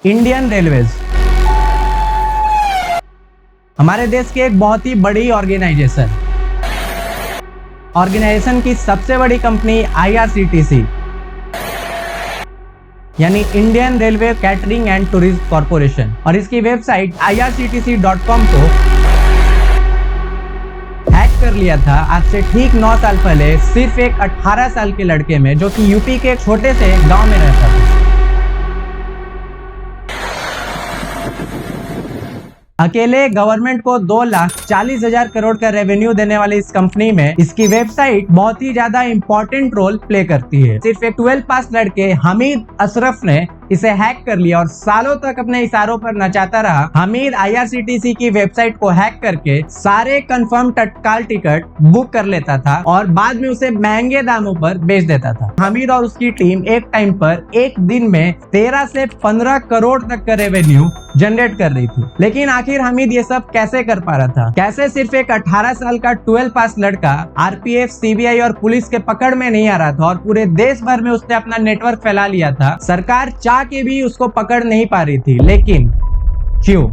Indian railways हमारे देश की एक बहुत ही बड़ी ऑर्गेनाइजेशन की सबसे बड़ी कंपनी IRCTC यानी Indian railway catering and tourism corporation और इसकी वेबसाइट irctc.com को हैक कर लिया था आज से ठीक 9 साल पहले सिर्फ एक 18 साल के लड़के में, जो कि यूपी के एक छोटे से गांव में रहता था। अकेले गवर्नमेंट को 2,40,000 करोड़ का रेवेन्यू देने वाली इस कंपनी में इसकी वेबसाइट बहुत ही ज्यादा इंपॉर्टेंट रोल प्ले करती है। सिर्फ एक 12 पास लड़के हमीद अशरफ ने इसे हैक कर लिया और सालों तक अपने इशारों पर नचाता रहा। हमीद IRCTC की वेबसाइट को हैक करके सारे कंफर्म तत्काल टिकट बुक कर लेता था और बाद में उसे महंगे दामों पर बेच देता था। हमीद और उसकी टीम एक टाइम पर एक दिन में 13 से 15 करोड़ तक का रेवेन्यू जनरेट कर रही थी। लेकिन आखिर हमीद ये सब कैसे कर पा रहा था? कैसे सिर्फ एक 18 साल का 12 पास लड़का RPF, CBI और पुलिस के पकड़ में नहीं आ रहा था और पूरे देश भर में उसने अपना नेटवर्क फैला लिया था। सरकार चाह के भी उसको पकड़ नहीं पा रही थी, लेकिन क्यों?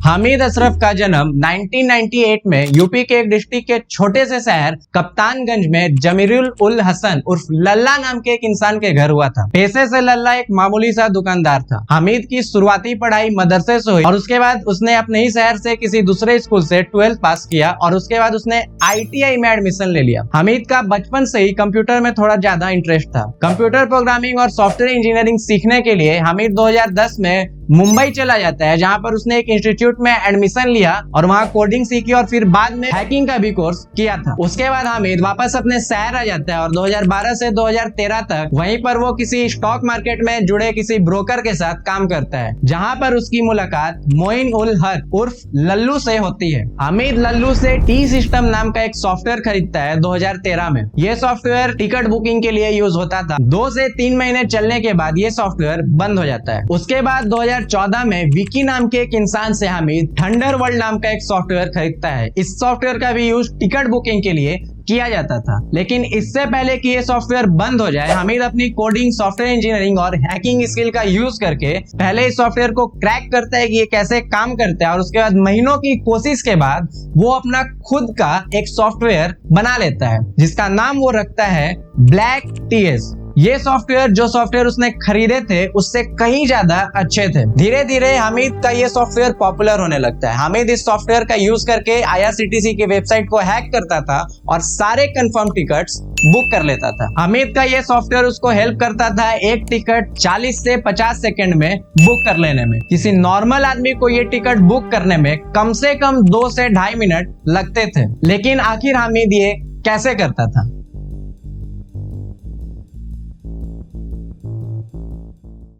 हमीद अशरफ का जन्म 1998 में यूपी के एक डिस्ट्रिक्ट के छोटे से शहर कप्तानगंज में जमीरुल उल हसन उर्फ लल्ला नाम के एक इंसान के घर हुआ था। पैसे से लल्ला एक मामूली सा दुकानदार था। हमीद की शुरुआती पढ़ाई मदरसे से हुई और उसके बाद उसने अपने ही शहर से किसी दूसरे स्कूल से 12th पास किया और उसके बाद उसने ITI में एडमिशन ले लिया। हमीद का बचपन से ही कंप्यूटर में थोड़ा ज्यादा इंटरेस्ट था। कंप्यूटर प्रोग्रामिंग और सॉफ्टवेयर इंजीनियरिंग सीखने के लिए हमीद 2010 में मुंबई चला जाता है, जहां पर उसने एक इंस्टीट्यूट में एडमिशन लिया और वहां कोडिंग सीखी और फिर बाद में हैकिंग का भी कोर्स किया था। उसके बाद हमीद वापस अपने शहर आ जाता है और 2012 से 2013 तक वहीं पर वो किसी स्टॉक मार्केट में जुड़े किसी ब्रोकर के साथ काम करता है, जहां पर उसकी मुलाकात मोइन उल हक उर्फ लल्लू से होती है। हमीद लल्लू से टी सिस्टम नाम का एक सॉफ्टवेयर खरीदता है 2013 में। यह सॉफ्टवेयर टिकट बुकिंग के लिए यूज होता था। 2 से 3 महीने चलने के बाद ये सॉफ्टवेयर बंद हो जाता है। उसके बाद 2014 में विकी नाम के एक इंसान से हमीद थंडरवर्ल्ड नाम का एक सॉफ्टवेयर खरीदता है। इस सॉफ्टवेयर का भी यूज टिकट बुकिंग के लिए किया जाता था। लेकिन इससे पहले कि ये सॉफ्टवेयर बंद हो जाए, हमीद अपनी कोडिंग, सॉफ्टवेयर इंजीनियरिंग और हैकिंग स्किल का यूज करके पहले इस सॉफ्टवेयर को क्रैक करता है कि ये कैसे काम करता है और उसके बाद महीनों की कोशिश के बाद वो अपना खुद का एक सॉफ्टवेयर बना लेता है, जिसका नाम वो रखता है ब्लैक TS। ये सॉफ्टवेयर, जो सॉफ्टवेयर उसने खरीदे थे, उससे कहीं ज्यादा अच्छे थे। धीरे धीरे हमीद का ये सॉफ्टवेयर पॉपुलर होने लगता है। हमीद इस सॉफ्टवेयर का यूज करके IRCTC की वेबसाइट को हैक करता था और सारे कंफर्म टिकट्स बुक कर लेता था। हमीद का ये सॉफ्टवेयर उसको हेल्प करता था एक टिकट 40 से 50 सेकंड में बुक कर लेने में। किसी नॉर्मल आदमी को ये टिकट बुक करने में कम से कम 2 से 2.5 मिनट लगते थे। लेकिन आखिर हमीद ये कैसे करता था?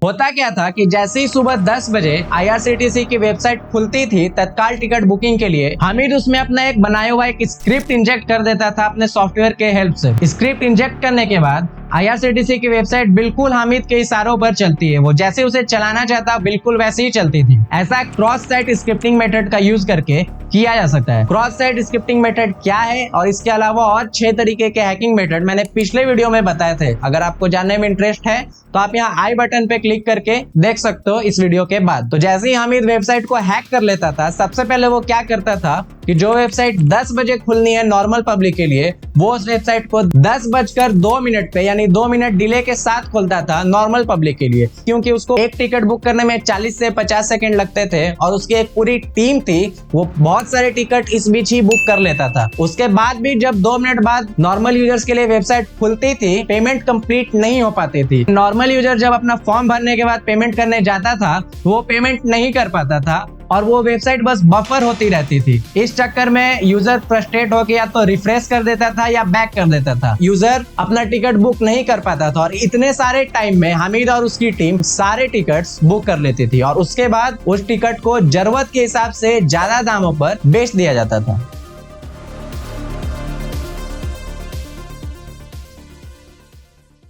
होता क्या था कि जैसे ही सुबह 10 बजे IRCTC की वेबसाइट खुलती थी तत्काल टिकट बुकिंग के लिए, हमीद उसमें अपना एक बनाया हुआ एक स्क्रिप्ट इंजेक्ट कर देता था अपने सॉफ्टवेयर के हेल्प से। स्क्रिप्ट इंजेक्ट करने के बाद IRCTC की वेबसाइट बिल्कुल हमीद के इशारों पर चलती है। वो जैसे उसे चलाना चाहता बिल्कुल वैसे ही चलती थी। ऐसा क्रॉस साइट स्क्रिप्टिंग मेथड का यूज करके किया जा सकता है। क्रॉस साइट स्क्रिप्टिंग मेथड क्या है और इसके अलावा और 6 तरीके के हैकिंग मेथड मैंने पिछले वीडियो में बताए थे। अगर आपको जानने में इंटरेस्ट है तो आप यहाँ आई बटन पे क्लिक करके देख सकते हो इस वीडियो के बाद। तो जैसे ही हमीद वेबसाइट को हैक कर लेता था, सबसे पहले वो क्या करता था कि जो वेबसाइट 10 बजे खुलनी है नॉर्मल पब्लिक के लिए, वो उस वेबसाइट को 10:02 पे यानी 2 मिनट डिले के साथ खोलता था नॉर्मल पब्लिक के लिए, क्योंकि उसको एक टिकट बुक करने में 40 से 50 सेकंड लगते थे और उसकी एक पूरी टीम थी, वो बहुत सारे टिकट इस बीच ही बुक कर लेता था। उसके बाद भी जब 2 मिनट बाद नॉर्मल यूजर्स के लिए वेबसाइट खुलती थी, पेमेंट कंप्लीट नहीं हो पाती थी। नॉर्मल यूजर जब अपना फॉर्म भरने के बाद पेमेंट करने जाता था, वो पेमेंट नहीं कर पाता था और वो वेबसाइट बस बफर होती रहती थी। इस चक्कर में यूजर फ्रस्ट्रेट होकर या तो रिफ्रेश कर देता था या बैक कर देता था। यूजर अपना टिकट बुक नहीं कर पाता था और इतने सारे टाइम में हमीद और उसकी टीम सारे टिकट्स बुक कर लेती थी और उसके बाद उस टिकट को जरूरत के हिसाब से ज्यादा दामों पर बेच दिया जाता था।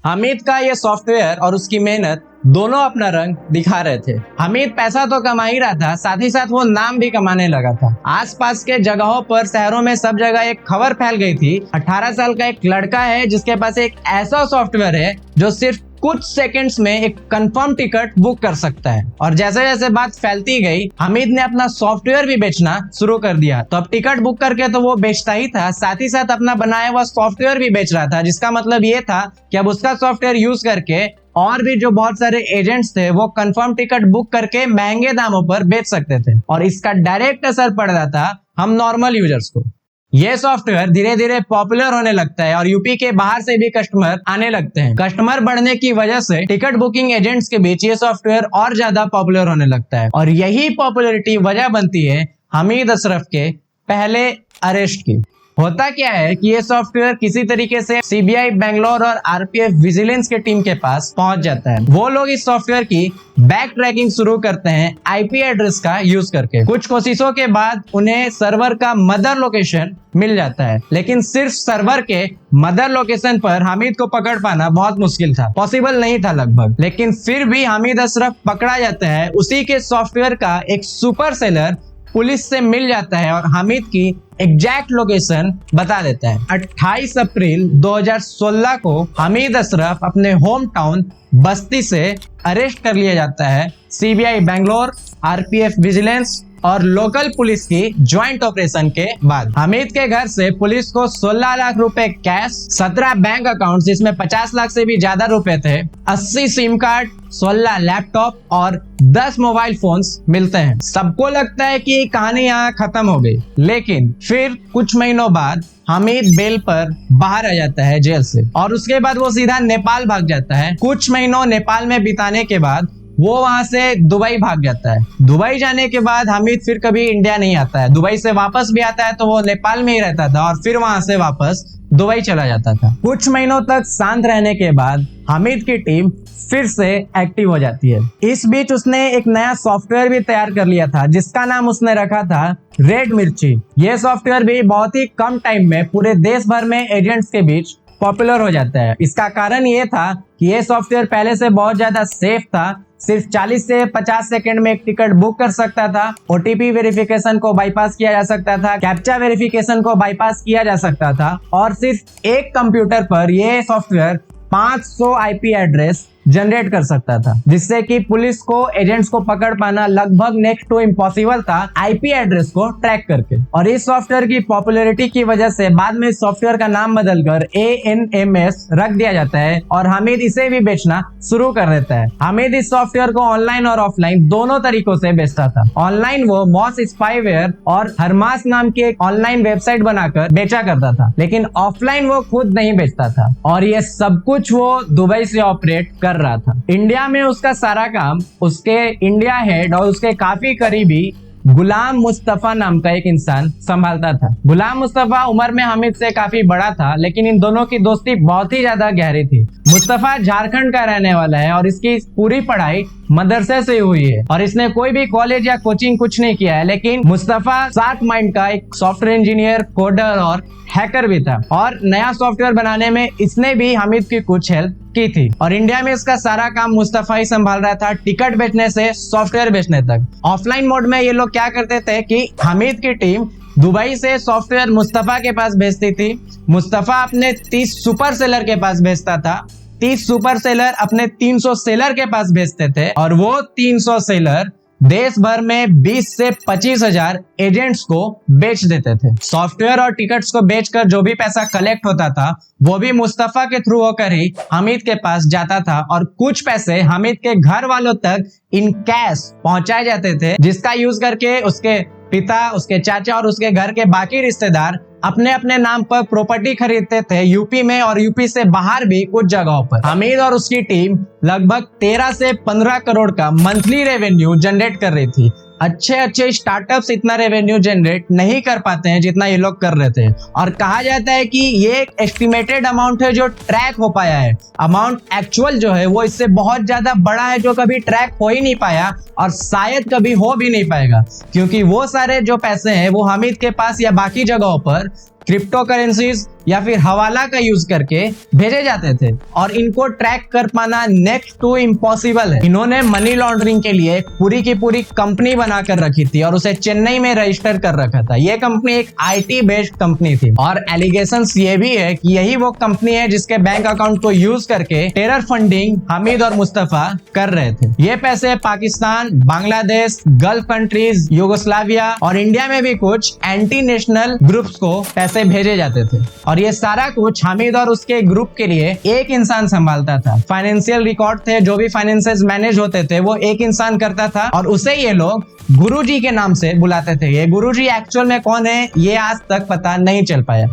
हमीद का यह सॉफ्टवेयर और उसकी मेहनत दोनों अपना रंग दिखा रहे थे। हमीद पैसा तो कमा ही रहा था, साथ ही साथ वो नाम भी कमाने लगा था। आसपास के जगहों पर, शहरों में सब जगह एक खबर फैल गई थी, 18 साल का एक लड़का है जिसके पास एक ऐसा सॉफ्टवेयर है जो सिर्फ कुछ सेकंड्स में एक कंफर्म टिकट बुक कर सकता है। और जैसे जैसे बात फैलती गई, हमीद ने अपना सॉफ्टवेयर भी बेचना शुरू कर दिया। तो अब टिकट बुक करके तो वो बेचता ही था, साथ ही साथ अपना बनाया हुआ सॉफ्टवेयर भी बेच रहा था, जिसका मतलब ये था कि अब उसका सॉफ्टवेयर यूज करके और भी जो बहुत सारे एजेंट्स थे वो कंफर्म टिकट बुक करके महंगे दामों पर बेच सकते थे। और इसका डायरेक्ट असर पड़ रहा था हम नॉर्मल यूजर्स को। ये सॉफ्टवेयर धीरे धीरे पॉपुलर होने लगता है और यूपी के बाहर से भी कस्टमर आने लगते हैं। कस्टमर बढ़ने की वजह से टिकट बुकिंग एजेंट्स के बीच ये सॉफ्टवेयर और ज्यादा पॉपुलर होने लगता है और यही पॉपुलैरिटी वजह बनती है हमीद अशरफ के पहले अरेस्ट की। होता क्या है कि ये सॉफ्टवेयर किसी तरीके से सीबीआई बेंगलोर और आरपीएफ विजिलेंस के टीम के पास पहुंच जाता है। वो लोग इस सॉफ्टवेयर की बैक ट्रैकिंग शुरू करते हैं आईपी एड्रेस का यूज करके। कुछ कोशिशों के बाद उन्हें सर्वर का मदर लोकेशन मिल जाता है, लेकिन सिर्फ सर्वर के मदर लोकेशन पर हमीद को पकड़ पाना बहुत मुश्किल था, पॉसिबल नहीं था लगभग। लेकिन फिर भी हमीद अशरफ पकड़ा जाता है। उसी के सॉफ्टवेयर का एक सुपर सेलर पुलिस से मिल जाता है और हमीद की एग्जैक्ट लोकेशन बता देता है। 28 अप्रैल 2016 को हमीद अशरफ अपने होम टाउन बस्ती से अरेस्ट कर लिया जाता है सीबीआई बेंगलोर, आरपीएफ विजिलेंस और लोकल पुलिस की ज्वाइंट ऑपरेशन के बाद। हमीद के घर से पुलिस को 16 लाख रुपए कैश, 17 बैंक अकाउंट जिसमें 50 लाख से भी ज्यादा रुपए थे, 80 सिम कार्ड, 16 लैपटॉप और 10 मोबाइल फोन्स मिलते हैं। सबको लगता है कि कहानी यहाँ खत्म हो गई, लेकिन फिर कुछ महीनों बाद हमीद बेल पर बाहर आ जाता है जेल से और उसके बाद वो सीधा नेपाल भाग जाता है। कुछ महीनों नेपाल में बिताने के बाद वो वहां से दुबई भाग जाता है। दुबई जाने के बाद हमीद फिर कभी इंडिया नहीं आता है। दुबई से वापस भी आता है तो वो नेपाल में ही रहता था और फिर वहां से वापस दुबई चला जाता था। कुछ महीनों तक शांत रहने के बाद हमीद की टीम फिर से एक्टिव हो जाती है। इस बीच उसने एक नया सॉफ्टवेयर भी तैयार कर लिया था जिसका नाम उसने रखा था रेड मिर्ची। ये सॉफ्टवेयर भी बहुत ही कम टाइम में पूरे देश भर में एजेंट्स के बीच पॉपुलर हो जाता है। इसका कारण ये था कि ये सॉफ्टवेयर पहले से बहुत ज्यादा सेफ था। सिर्फ 40 से 50 सेकंड में एक टिकट बुक कर सकता था, ओटीपी वेरिफिकेशन को बाईपास किया जा सकता था, कैप्चा वेरिफिकेशन को बाईपास किया जा सकता था और सिर्फ एक कंप्यूटर पर यह सॉफ्टवेयर 500 आईपी एड्रेस जनरेट कर सकता था, जिससे कि पुलिस को एजेंट्स को पकड़ पाना लगभग नेक्स्ट टू इम्पॉसिबल था आईपी एड्रेस को ट्रैक करके। और इस सॉफ्टवेयर की पॉपुलैरिटी की वजह से बाद में इस सॉफ्टवेयर का नाम बदलकर ANMS रख दिया जाता है और हमीद इसे भी बेचना शुरू कर देता है। हमीद इस सॉफ्टवेयर को ऑनलाइन और ऑफलाइन दोनों तरीकों से बेचता था। ऑनलाइन वो मॉस स्पाईवेयर और हरमास नाम की एक ऑनलाइन वेबसाइट बनाकर बेचा करता था, लेकिन ऑफलाइन वो खुद नहीं बेचता था और ये सब कुछ वो दुबई से ऑपरेट कर रहा था। इंडिया में उसका सारा काम उसके इंडिया हेड और उसके काफी करीबी गुलाम मुस्तफा नाम का एक इंसान संभालता था। गुलाम मुस्तफा उम्र में हमीद से काफी बड़ा था, लेकिन इन दोनों की दोस्ती बहुत ही ज्यादा गहरी थी। मुस्तफा झारखंड का रहने वाला है और इसकी पूरी पढ़ाई मदरसे से हुई है और इसने कोई भी कॉलेज या कोचिंग कुछ नहीं किया है, लेकिन मुस्तफा शार्प माइंड का एक सॉफ्टवेयर इंजीनियर, कोडर और हैकर भी था और नया सॉफ्टवेयर बनाने में इसने भी हमीद की कुछ हेल्प की थी। और इंडिया में इसका सारा काम मुस्तफा ही संभाल रहा था, टिकट बेचने से सॉफ्टवेयर बेचने तक। ऑफलाइन मोड में ये लोग क्या करते थे कि हमीद की टीम दुबई से सॉफ्टवेयर मुस्तफा के पास भेजती थी, मुस्तफा अपने 30 सुपर सेलर के पास भेजता था, 30 सुपर सेलर अपने 300 सेलर के पास भेजते थे और वो 300 सेलर देश भर में 20 से 25 हजार एजेंट्स को बेच देते थे। सॉफ्टवेयर और टिकट्स को बेचकर जो भी पैसा कलेक्ट होता था वो भी मुस्तफा के थ्रू होकर ही हमीद के पास जाता था और कुछ पैसे हमीद के घर वालों तक इन कैश पहुंचाए जाते थे, जिसका यूज करके उसके पिता, उसके चाचा और उसके घर के बाकी रिश्तेदार अपने अपने नाम पर प्रॉपर्टी खरीदते थे यूपी में और यूपी से बाहर भी कुछ जगहों पर। हमीद और उसकी टीम लगभग 13 से 15 करोड़ का मंथली रेवेन्यू जनरेट कर रही थी। अच्छे स्टार्टअप्स इतना रेवेन्यू जनरेट नहीं कर पाते हैं जितना ये लोग कर रहे थे और कहा जाता है कि ये एक एस्टिमेटेड अमाउंट है जो ट्रैक हो पाया है। अमाउंट एक्चुअल जो है वो इससे बहुत ज्यादा बड़ा है जो कभी ट्रैक हो ही नहीं पाया और शायद कभी हो भी नहीं पाएगा, क्योंकि वो सारे जो पैसे हैं वो हमीद के पास या बाकी जगहों पर क्रिप्टो करेंसीज या फिर हवाला का यूज करके भेजे जाते थे और इनको ट्रैक कर पाना नेक्स्ट टू इम्पॉसिबल है। इन्होंने मनी लॉन्ड्रिंग के लिए पूरी की पूरी कंपनी बनाकर रखी थी और उसे चेन्नई में रजिस्टर कर रखा था। यह कंपनी एक IT बेस्ड कंपनी थी और एलिगेशंस ये भी है कि यही वो कंपनी है जिसके बैंक अकाउंट को यूज करके टेरर फंडिंग हामिद और मुस्तफा कर रहे थे। ये पैसे Pakistan, Bangladesh, gulf countries, Yugoslavia और इंडिया में भी कुछ एंटी नेशनल ग्रुप्स को पैसे भेजे जाते थे और ये सारा कुछ हामिद और उसके ग्रुप के लिए एक इंसान संभालता था। फाइनेंशियल रिकॉर्ड थे, जो भी फाइनेंसेस मैनेज होते थे वो एक इंसान करता था और उसे ये लोग गुरुजी के नाम से बुलाते थे। ये गुरुजी एक्चुअल में कौन है ये आज तक पता नहीं चल पाया।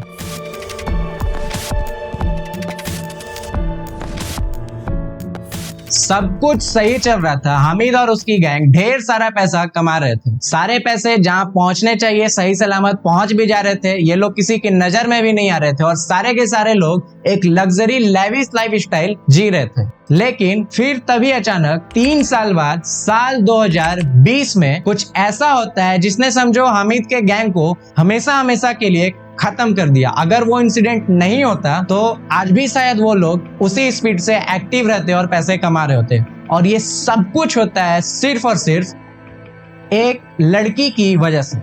सब कुछ सही चल रहा था। हामिद और उसकी गैंग ढेर सारा पैसा कमा रहे थे। सारे पैसे जहां पहुंचने चाहिए सही सलामत पहुंच भी जा रहे थे। ये लोग किसी की नजर में भी नहीं आ रहे थे और सारे के सारे लोग एक लग्जरी लेविश लाइफ स्टाइल जी रहे थे। लेकिन फिर तभी अचानक 3 साल बाद साल 2020 में कुछ ऐसा होता है जिसने समझो हामिद के गैंग को हमेशा हमेशा के लिए खत्म कर दिया। अगर वो इंसिडेंट नहीं होता तो आज भी शायद वो लोग उसी स्पीड से एक्टिव रहते और पैसे कमा रहे होते। और ये सब कुछ होता है सिर्फ और सिर्फ एक लड़की की वजह से,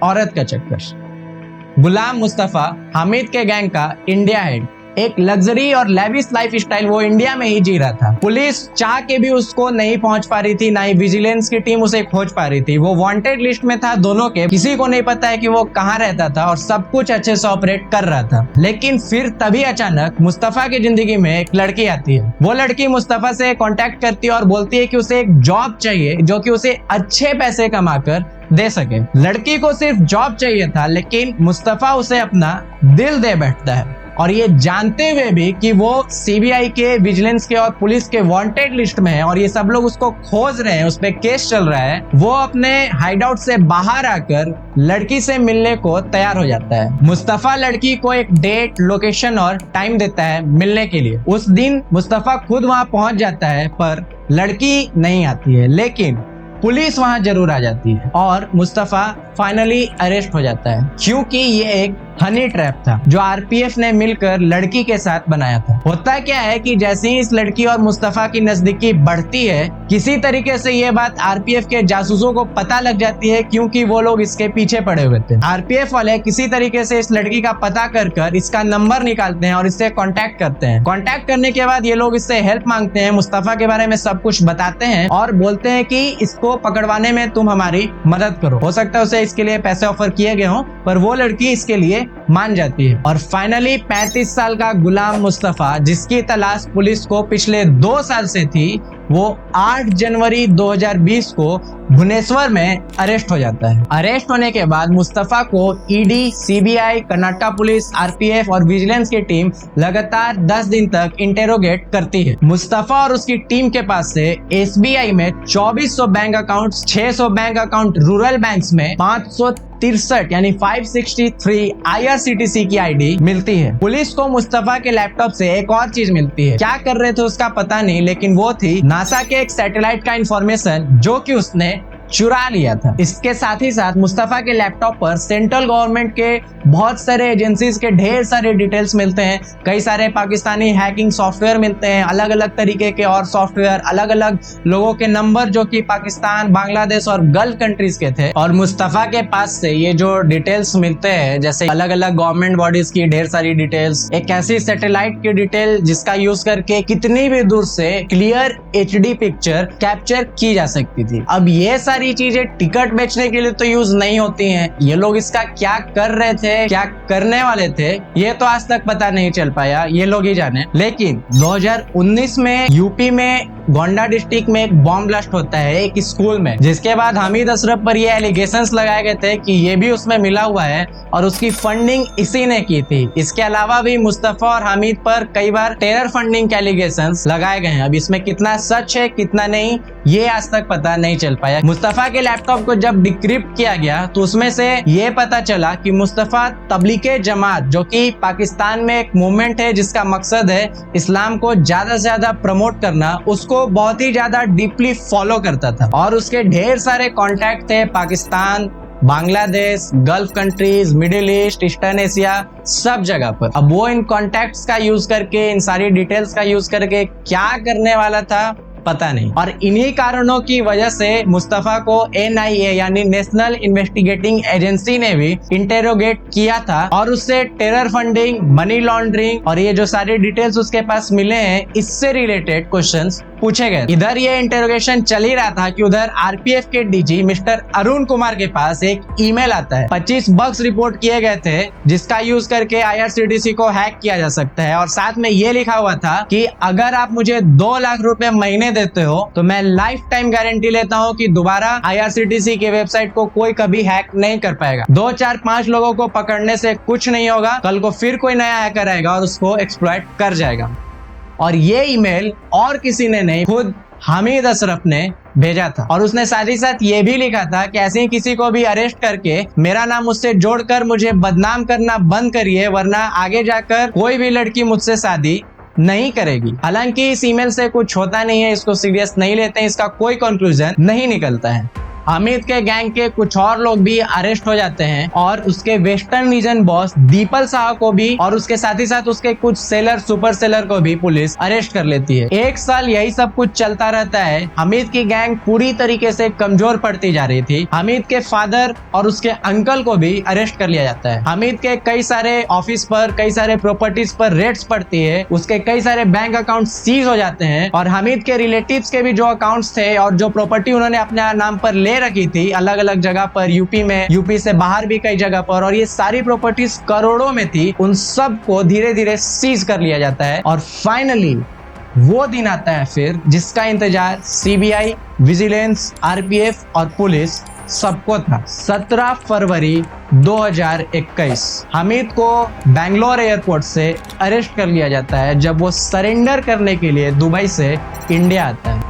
औरत का चक्कर। गुलाम मुस्तफा हामिद के गैंग का इंडिया हेड, एक लग्जरी और लेविश लाइफ स्टाइल वो इंडिया में ही जी रहा था। पुलिस चाह के भी उसको नहीं पहुंच पा रही थी, ना ही विजिलेंस की टीम उसे खोज पा रही थी। वो वांटेड लिस्ट में था दोनों के, किसी को नहीं पता है कि वो कहाँ रहता था और सब कुछ अच्छे से ऑपरेट कर रहा था। लेकिन फिर तभी अचानक मुस्तफा की जिंदगी में एक लड़की आती है। वो लड़की मुस्तफा से कांटेक्ट करती है और बोलती है कि उसे एक जॉब चाहिए जो कि उसे अच्छे पैसे कमाकर दे सके। लड़की को सिर्फ जॉब चाहिए था, लेकिन मुस्तफा उसे अपना दिल दे बैठता है और ये जानते हुए भी कि वो CBI के, विजिलेंस के और पुलिस के वांटेड लिस्ट में है और ये सब लोग उसको खोज रहे हैं, उस पे केस चल रहा है। वो अपने हाइडआउट से बाहर आकर लड़की से मिलने को तैयार हो जाता है। मुस्तफा लड़की को एक डेट, लोकेशन और टाइम देता है मिलने के लिए। उस दिन मुस्तफा खुद वहां पहुंच जाता है पर लड़की नहीं आती है, लेकिन पुलिस वहां जरूर आ जाती है और मुस्तफा फाइनली अरेस्ट हो जाता है, क्योंकि ये एक हनी ट्रैप था जो RPF ने मिलकर लड़की के साथ बनाया था। होता क्या है कि जैसे ही इस लड़की और मुस्तफा की नजदीकी बढ़ती है, किसी तरीके से ये बात RPF के जासूसों को पता लग जाती है, क्योंकि वो लोग इसके पीछे पड़े हुए थे। RPF वाले किसी तरीके से इस लड़की का पता कर इसका नंबर निकालते हैं और इससे कांटेक्ट करते हैं। कांटेक्ट करने के बाद ये लोग इससे हेल्प मांगते हैं, मुस्तफा के बारे में सब कुछ बताते हैं और बोलते हैं कि इसको पकड़वाने में तुम हमारी मदद करो। हो सकता है उसे इसके लिए पैसे ऑफर किए गए हों, पर वो लड़की इसके लिए मान जाती है। और फाइनली 35 साल का गुलाम मुस्तफा, जिसकी तलाश पुलिस को पिछले 2 साल से थी, वो 8 जनवरी 2020 को भुवनेश्वर में अरेस्ट हो जाता है। अरेस्ट होने के बाद मुस्तफा को ED, CBI, Karnataka police, RPF और विजिलेंस की टीम लगातार 10 दिन तक इंटेरोगेट करती है। मुस्तफा और उसकी टीम के पास से SBI में 2400 bank account, 600 bank account rural banks में 563 यानी 563 IRCTC की ID मिलती है। पुलिस को मुस्तफा के लैपटॉप से एक और चीज मिलती है, क्या कर रहे थे उसका पता नहीं, लेकिन वो थी नासा के एक सैटेलाइट का इंफॉर्मेशन जो कि उसने चुरा लिया था। इसके साथ ही साथ मुस्तफा के लैपटॉप पर सेंट्रल गवर्नमेंट के बहुत सारे एजेंसीज के ढेर सारे डिटेल्स मिलते हैं। कई सारे पाकिस्तानी हैकिंग सॉफ्टवेयर मिलते हैं, अलग अलग तरीके के और सॉफ्टवेयर, अलग अलग लोगों के नंबर जो कि पाकिस्तान, बांग्लादेश और गल्फ कंट्रीज के थे। और मुस्तफा के पास से ये जो डिटेल्स मिलते हैं, जैसे अलग अलग गवर्नमेंट बॉडीज की ढेर सारी डिटेल्स, एक ऐसी सैटेलाइट की डिटेल जिसका यूज करके कितनी भी दूर से क्लियर HD पिक्चर कैप्चर की जा सकती थी। अब ये सारी चीजें टिकट बेचने के लिए तो यूज नहीं होती हैं। ये लोग इसका क्या कर रहे थे, क्या करने वाले थे, ये तो आज तक पता नहीं चल पाया, ये लोग ही जाने। लेकिन 2019 में यूपी में गोंडा डिस्ट्रिक्ट में एक बॉम्ब ब्लास्ट होता है एक स्कूल में, जिसके बाद हामिद अशरफ पर ये एलिगेशंस लगाए गए थे कि ये भी उसमें मिला हुआ है और उसकी फंडिंग इसी ने की थी। इसके अलावा भी मुस्तफा और हामिद पर कई बार टेरर फंडिंग के एलिगेशंस लगाए गए हैं। अब इसमें कितना सच है कितना नहीं, ये आज तक पता नहीं चल पाया। मुस्तफा के लैपटॉप को जब डिक्रिप्ट किया गया तो उसमें से ये पता चला कि मुस्तफा तबलीगे जमात, जो कि पाकिस्तान में एक मूवमेंट है जिसका मकसद है इस्लाम को ज्यादा से ज्यादा प्रमोट करना, उसको बहुत ही ज्यादा डीपली फॉलो करता था और उसके ढेर सारे कॉन्टैक्ट थे Pakistan, Bangladesh, gulf countries, middle east, eastern Asia, सब जगह पर। अब वो इन कॉन्टैक्ट्स का यूज करके, इन सारी डिटेल्स का यूज करके क्या करने वाला था पता नहीं। और इन्हीं कारणों की वजह से मुस्तफा को NIA यानी नेशनल इन्वेस्टिगेटिंग एजेंसी ने भी इंटेरोगेट किया था और उससे टेरर फंडिंग, मनी लॉन्ड्रिंग और ये जो सारी डिटेल्स उसके पास मिले हैं, इससे रिलेटेड क्वेश्चंस पूछे गए। इधर ये इंटेरोगेशन चल ही रहा था कि उधर RPF के DG मिस्टर अरुण कुमार के पास एक ईमेल आता है। 25 बग्स रिपोर्ट किए गए थे जिसका यूज करके IRCTC को हैक किया जा सकता है और साथ में ये लिखा हुआ था कि अगर आप मुझे 2 लाख रुपए महीने देते हो तो मैं लाइफ टाइम गारंटी लेता हूं कि दोबारा IRCTC के वेबसाइट को कोई कभी हैक नहीं कर पाएगा। 2, 4, 5 लोगों को पकड़ने से कुछ नहीं होगा, कल को फिर कोई नया हैकर आएगा और उसको एक्सप्लॉइट कर जाएगा। और ये ईमेल और किसी ने नहीं, खुद हामिद अशरफ ने भेजा था और उसने साथ ही साथ ये भी लिखा था कि ऐसे ही किसी को भी अरेस्ट करके मेरा नाम उससे जोड़कर मुझे बदनाम करना बंद करिए, वरना आगे जाकर कोई भी लड़की मुझसे शादी नहीं करेगी। हालांकि इस ईमेल से कुछ होता नहीं है, इसको सीरियस नहीं लेते हैं, इसका कोई कंक्लूजन नहीं निकलता है। हामिद के गैंग के कुछ और लोग भी अरेस्ट हो जाते हैं और उसके western region boss the people Shah को भी और उसके साथ ही साथ उसके कुछ सेलर, सुपर सेलर को भी पुलिस अरेस्ट कर लेती है। 1 साल यही सब कुछ चलता रहता है। हामिद की गैंग पूरी तरीके से कमजोर पड़ती जा रही थी। हामिद के फादर और उसके अंकल को भी अरेस्ट कर लिया जाता है। हामिद के कई सारे ऑफिस पर, कई सारे प्रॉपर्टीज पर रेड्स पड़ती है, उसके कई सारे बैंक अकाउंट सीज हो जाते हैं और हामिद के रिलेटिव्स के भी जो अकाउंट्स थे और जो प्रॉपर्टी उन्होंने अपने नाम पर ले रखी थी अलग अलग जगह पर, यूपी में, यूपी से बाहर भी कई जगह पर, और ये सारी प्रॉपर्टीज करोड़ों में थी, उन सब को धीरे धीरे सीज कर लिया जाता है। और फाइनली वो दिन आता है फिर जिसका इंतजार CBI, विजिलेंस, RPF और पुलिस सबको था। 17 फरवरी 2021 हामिद को बैंगलोर एयरपोर्ट से अरेस्ट कर लिया जाता है जब वो सरेंडर करने के लिए दुबई से इंडिया आता है।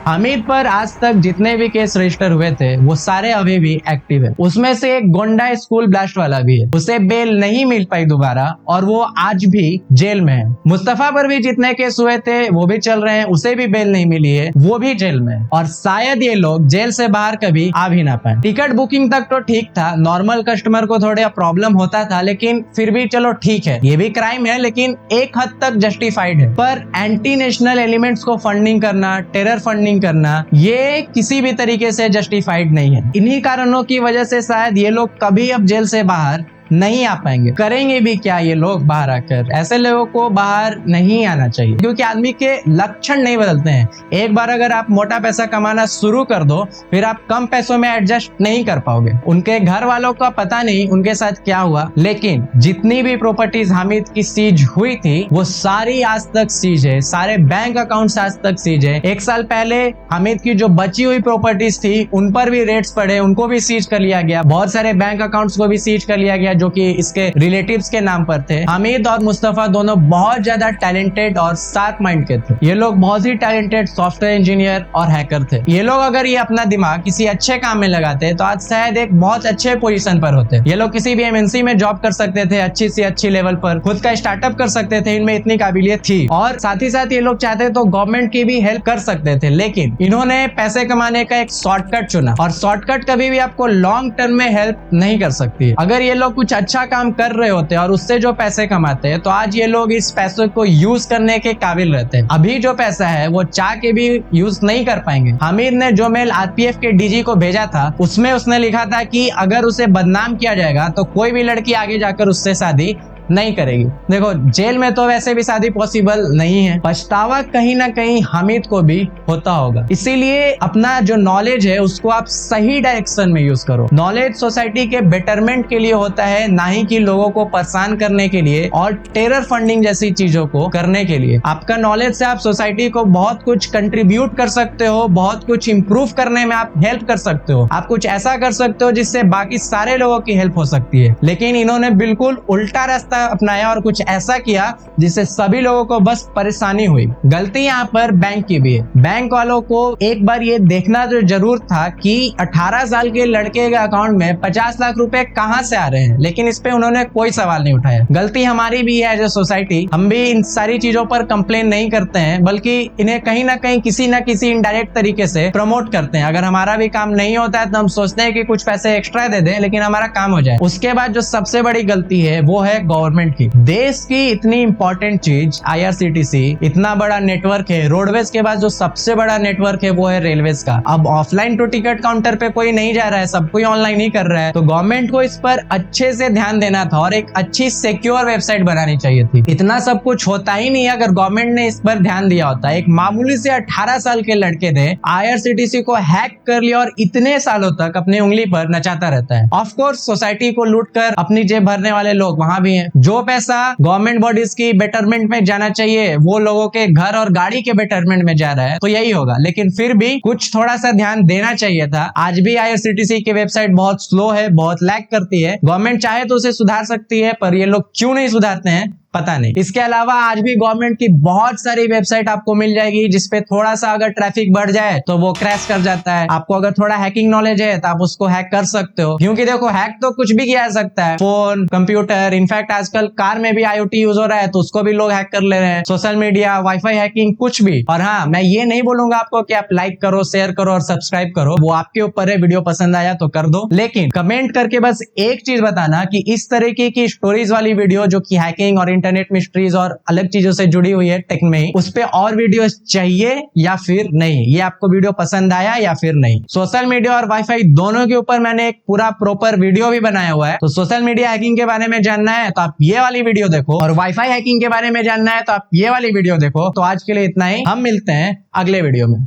हामिद पर आज तक जितने भी केस रजिस्टर हुए थे वो सारे अभी भी एक्टिव है। उसमें से एक गोंडा स्कूल ब्लास्ट वाला भी है, उसे बेल नहीं मिल पाई दोबारा और वो आज भी जेल में है। मुस्तफा पर भी जितने केस हुए थे वो भी चल रहे हैं, उसे भी बेल नहीं मिली है, वो भी जेल में है और शायद ये लोग जेल से बाहर कभी आ भी ना पाए। टिकट बुकिंग तक तो ठीक था, नॉर्मल कस्टमर को थोड़ा प्रॉब्लम होता था, लेकिन फिर भी चलो ठीक है, ये भी क्राइम है लेकिन एक हद तक जस्टिफाइड है। पर एंटी नेशनल एलिमेंट्स को फंडिंग करना, टेरर फंडिंग करना, ये किसी भी तरीके से जस्टिफाइड नहीं है। इन्हीं कारणों की वजह से शायद ये लोग कभी अब जेल से बाहर नहीं आ पाएंगे। करेंगे भी क्या ये लोग बाहर आकर? ऐसे लोगों को बाहर नहीं आना चाहिए क्योंकि आदमी के लक्षण नहीं बदलते हैं। एक बार अगर आप मोटा पैसा कमाना शुरू कर दो फिर आप कम पैसों में एडजस्ट नहीं कर पाओगे। उनके घर वालों का पता नहीं उनके साथ क्या हुआ, लेकिन जितनी भी प्रॉपर्टीज हामिद की सीज हुई थी वो सारी आज तक सीज है, सारे बैंक अकाउंट्स आज तक सीज है। 1 साल पहले हामिद की जो बची हुई प्रॉपर्टीज थी उन पर भी रेड्स पड़े, उनको भी सीज कर लिया गया। बहुत सारे बैंक अकाउंट्स को भी सीज कर लिया गया जो कि इसके रिलेटिव्स के नाम पर थे। हामिद और मुस्तफा दोनों बहुत ज्यादा टैलेंटेड और शार्प माइंड के थे। ये लोग बहुत ही टैलेंटेड सॉफ्टवेयर इंजीनियर और हैकर थे। ये लोग अगर ये अपना दिमाग किसी अच्छे काम में लगाते तो आज शायद एक बहुत अच्छे पोजीशन पर होते। ये लोग किसी भी MNC में जॉब कर सकते थे, अच्छी से अच्छी लेवल पर खुद का स्टार्टअप कर सकते थे, इनमें इतनी काबिलियत थी। और साथ ही साथ ये लोग चाहते तो गवर्नमेंट की भी हेल्प कर सकते थे, लेकिन इन्होंने पैसे कमाने का एक शॉर्टकट चुना और शॉर्टकट कभी भी आपको लॉन्ग टर्म में हेल्प नहीं कर सकती। अगर ये लोग कुछ अच्छा काम कर रहे होते और उससे जो पैसे कमाते हैं तो आज ये लोग इस पैसों को यूज करने के काबिल रहते हैं। अभी जो पैसा है वो चाह के भी यूज नहीं कर पाएंगे। हामिद ने जो मेल RPF के DG को भेजा था उसमें उसने लिखा था कि अगर उसे बदनाम किया जाएगा तो कोई भी लड़की आगे जाकर उससे शादी नहीं करेगी। देखो जेल में तो वैसे भी शादी पॉसिबल नहीं है। पछतावा कहीं ना कहीं हामिद को भी होता होगा, इसीलिए अपना जो नॉलेज है उसको आप सही डायरेक्शन में यूज करो। नॉलेज सोसाइटी के बेटरमेंट के लिए होता है, ना ही कि लोगों को परेशान करने के लिए और टेरर फंडिंग जैसी चीजों को करने के लिए। आपका नॉलेज से आप सोसाइटी को बहुत कुछ कंट्रीब्यूट कर सकते हो, बहुत कुछ इंप्रूव करने में आप हेल्प कर सकते हो, आप कुछ ऐसा कर सकते हो जिससे बाकी सारे लोगों की हेल्प हो सकती है। लेकिन इन्होंने बिल्कुल उल्टा रास्ता अपनाया और कुछ ऐसा किया जिससे सभी लोगों को बस परेशानी हुई। गलती यहाँ पर बैंक की भी है। बैंक वालों को एक बार ये देखना तो जरूर था कि 18 साल के लड़के के अकाउंट में 50 लाख रुपए कहां से आ रहे हैं, लेकिन इस पे उन्होंने कोई सवाल नहीं उठाया। गलती हमारी भी है एज ए सोसाइटी। हम भी इन सारी चीजों पर कंप्लेन नहीं करते हैं, बल्कि इन्हें कहीं ना कहीं किसी ना किसी इनडायरेक्ट तरीके से प्रमोट करते हैं। अगर हमारा भी काम नहीं होता है तो हम सोचते हैं कि कुछ पैसे एक्स्ट्रा दे दें, लेकिन हमारा काम हो जाए। उसके बाद जो सबसे बड़ी गलती है वो है गवर्नमेंट की। देश की इतनी इंपॉर्टेंट चीज IRCTC, इतना बड़ा नेटवर्क है। रोडवेज के बाद जो सबसे बड़ा नेटवर्क है वो है रेलवेज का। अब ऑफलाइन तो टिकट काउंटर पे कोई नहीं जा रहा है, सब कोई ऑनलाइन ही कर रहा है। तो गवर्नमेंट को इस पर अच्छे से ध्यान देना था और एक अच्छी सिक्योर वेबसाइट बनानी चाहिए थी। इतना सब कुछ होता ही नहीं अगर गवर्नमेंट ने इस पर ध्यान दिया होता। एक मामूली से 18 साल के लड़के ने IRCTC को हैक कर लिया और इतने सालों तक अपनी उंगली पर नचाता रहता है। ऑफ कोर्स सोसाइटी को लूट कर अपनी जेब भरने वाले लोग वहां भी हैं। जो पैसा गवर्नमेंट बॉडीज की बेटरमेंट में जाना चाहिए वो लोगों के घर और गाड़ी के बेटरमेंट में जा रहा है, तो यही होगा। लेकिन फिर भी कुछ थोड़ा सा ध्यान देना चाहिए था। आज भी IRCTC की वेबसाइट बहुत स्लो है, बहुत लैग करती है। गवर्नमेंट चाहे तो उसे सुधार सकती है, पर ये लोग क्यों नहीं सुधारते हैं पता नहीं। इसके अलावा आज भी गवर्नमेंट की बहुत सारी वेबसाइट आपको मिल जाएगी जिसपे थोड़ा सा अगर ट्रैफिक बढ़ जाए तो वो क्रैश कर जाता है। आपको अगर थोड़ा हैकिंग नॉलेज है तो आप उसको हैक कर सकते हो, क्योंकि देखो हैक तो कुछ भी किया जा सकता है। फोन, कंप्यूटर, इनफैक्ट आजकल कार में भी IoT यूज हो रहा है तो उसको भी लोग हैक कर ले रहे हैं। सोशल मीडिया, वाईफाई हैकिंग, कुछ भी। और हाँ, मैं ये नहीं बोलूंगा आपको कि आप लाइक करो, शेयर करो और सब्सक्राइब करो, वो आपके ऊपर है। वीडियो पसंद आया तो कर दो, लेकिन कमेंट करके बस एक चीज बताना कि इस तरीके की स्टोरीज वाली वीडियो जो कि हैकिंग और इंटरनेट मिस्ट्रीज और अलग चीजों से जुड़ी हुई है टेक में, उस पे और वीडियोस चाहिए या फिर नहीं। ये आपको वीडियो पसंद आया या फिर नहीं। सोशल मीडिया और वाईफाई दोनों के ऊपर मैंने एक पूरा प्रॉपर वीडियो भी बनाया हुआ है। तो सोशल मीडिया हैकिंग के बारे में जानना है तो आप ये वाली वीडियो देखो, और वाईफाई हैकिंग के बारे में जानना है तो आप ये वाली वीडियो देखो। तो आज के लिए इतना ही, हम मिलते हैं अगले वीडियो में।